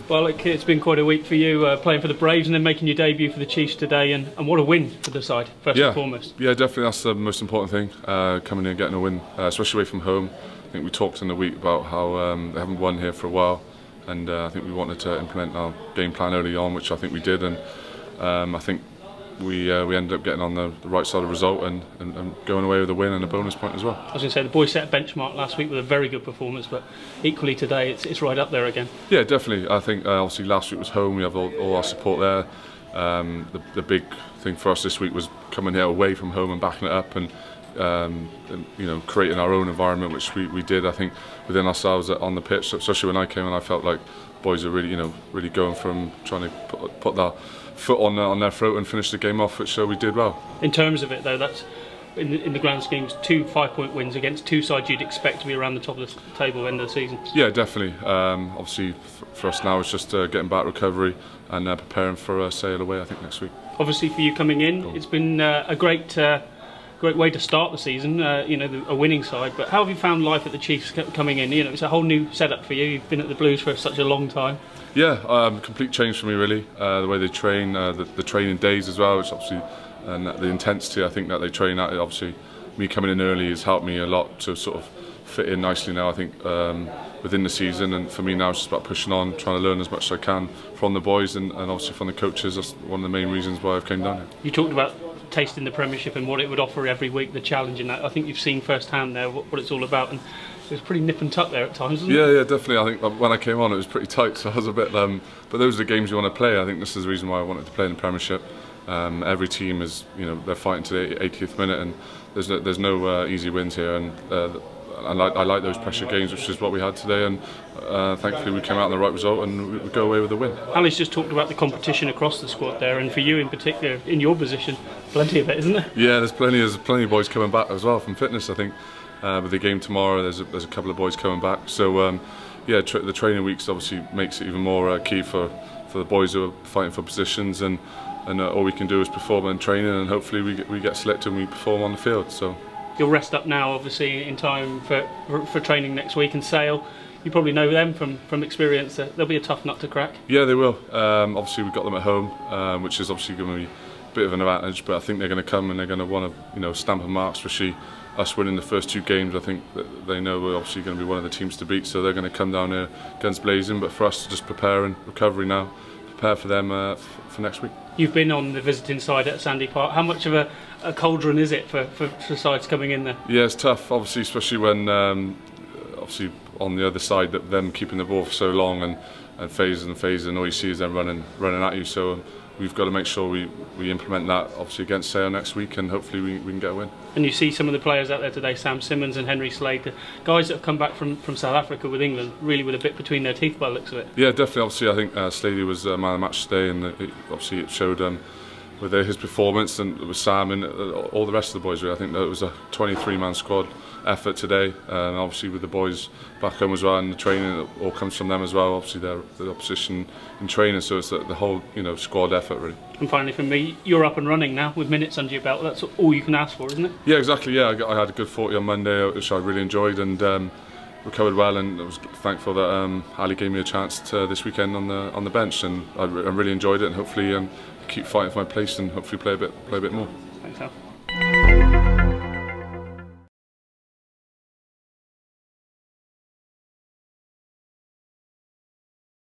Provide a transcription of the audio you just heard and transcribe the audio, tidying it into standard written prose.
Well, it's been quite a week for you, playing for the Braves and then making your debut for the Chiefs today, and what a win for the side, first and foremost. Yeah, definitely that's the most important thing, coming in and getting a win, especially away from home. I think we talked in the week about how they haven't won here for a while, and I think we wanted to implement our game plan early on, which I think we did, and I think we ended up getting on the right side of the result and going away with a win and a bonus point as well. I was going to say, the boys set a benchmark last week with a very good performance, but equally today it's right up there again. Yeah, definitely. I think obviously last week was home, we have all our support there. The big thing for us this week was coming here away from home and backing it up and you know, creating our own environment, which we did, I think, within ourselves on the pitch. Especially when I came in, I felt like boys are really, really going from trying to put their foot on their throat and finish the game off, which we did well. In terms of it though, that's in the grand schemes, 2 5-point wins against 2 sides you'd expect to be around the top of the table end of the season. Yeah, definitely. Obviously for us now it's just getting back recovery and preparing for Sale away, I think, next week. Obviously for you coming in, it's been a great way to start the season, a winning side. But how have you found life at the Chiefs coming in? It's a whole new setup for you. You've been at the Blues for such a long time. Yeah, complete change for me really. The way they train, the training days as well, which obviously, and the intensity I think that they train at. Obviously, me coming in early has helped me a lot to sort of fit in nicely now, I think, within the season. And for me now it's just about pushing on, trying to learn as much as I can from the boys and obviously from the coaches. That's one of the main reasons why I've came down here. You talked about tasting the Premiership and what it would offer every week, the challenge in that. I think you've seen firsthand there what it's all about, and it was pretty nip and tuck there at times, wasn't it? Yeah, definitely. I think when I came on it was pretty tight, so I was a bit but those are the games you want to play. I think this is the reason why I wanted to play in the Premiership. Every team is, they're fighting to the 80th minute, and there's no easy wins here, and I like those pressure games, which is what we had today, and thankfully we came out in the right result and we go away with a win. Ali's just talked about the competition across the squad there, and for you in particular, in your position, plenty of it, isn't there? Yeah, there's plenty of boys coming back as well from fitness. I think with the game tomorrow, there's a couple of boys coming back. So yeah, the training weeks obviously makes it even more key for the boys who are fighting for positions, and all we can do is perform in training, and hopefully we get selected and we perform on the field. So you'll rest up now, obviously, in time for training next week. And Sale, you probably know them from experience. They'll be a tough nut to crack. Yeah, they will. Obviously, we've got them at home, which is obviously going to be a bit of an advantage. But I think they're going to come and they're going to want to, stamp a mark, especially us winning the first 2 games. I think that they know we're obviously going to be one of the teams to beat, so they're going to come down here guns blazing. But for us to just prepare and recovery now, prepare for them for next week. You've been on the visiting side at Sandy Park. How much of a cauldron is it for sides coming in there? Yeah, it's tough, obviously, especially when obviously on the other side, that them keeping the ball for so long and phasing, all you see is them running at you. So we've got to make sure we implement that obviously against Sale next week, and hopefully we can get a win. And you see some of the players out there today, Simmons and Slater, guys that have come back from South Africa with England, really with a bit between their teeth by the looks of it. Yeah, definitely. Obviously, I think Slater was man of the match today, and obviously it showed with his performance, and with Sam and all the rest of the boys. Really, I think that it was a 23-man squad effort today, and obviously with the boys back home as well, and the training that all comes from them as well. Obviously they're the opposition in training, so it's the whole squad effort really. And finally for me, you're up and running now with minutes under your belt. That's all you can ask for, isn't it? Yeah, exactly. Yeah, I had a good 40 on Monday, which I really enjoyed, and recovered well, and I was thankful that Ali gave me a chance this weekend on the bench, and I really enjoyed it, and hopefully keep fighting for my place and hopefully play a bit more. Thanks, Al.